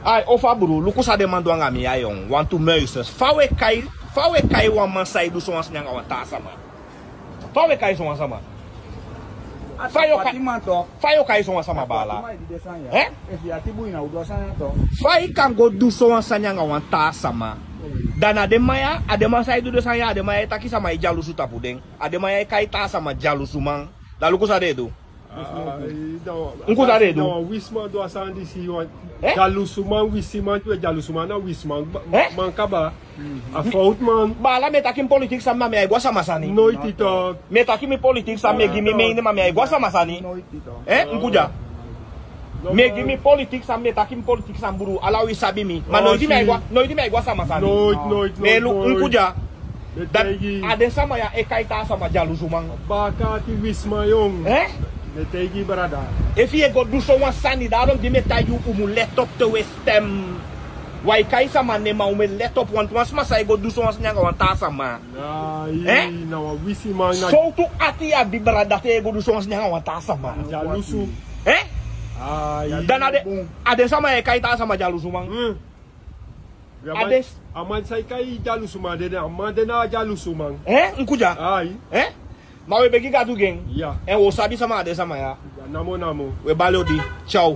Ai, o Fabru, luku sa demando nga mi ayon, want to meisters. Fawe kai wan man sai do so ans nyanga wan ta sama. Fawe kai so sama. Fayo kai so sama bala. Eh? Fai kan go do so ans nyanga wan ta sama. Dan ademaya sai do saya ademaya taki sama jalusu tapudeng. Ademaya kai ta sama jalusu mang. Da luku sa dedo. Não, wisma do asan di si jalusuman wisman tu jalusuman na wisman man kaba a fault man bala metakim politik sama me igual sama sani noite to metakim politik sama me gimi me me igual sama sani nkuja me gimi politik sama metakim politik sama buru alawi sabimi ma noite me igual sama sani noite me nkuja dan ada sama ya ekaita sama jalusuman bakati wisma yung Netegi barada. If you go do so one sandy, daarom die met you let up to westem. Why kai sama nema let up want once masa go do so one nyanga wan ta sama. Na wisi man na. So to ati ya bi barada te go do so one nyanga wan ta sama. Jalusu. Dan ade sama e kai ta sama jalusu man. Ades aman sai kai jalusu man de aman de na jalusu man. Nkuja. Mas we begi gadu geng. Yeah. En wo sabi sama ade sama ya. Namo. We balodi. Ciao.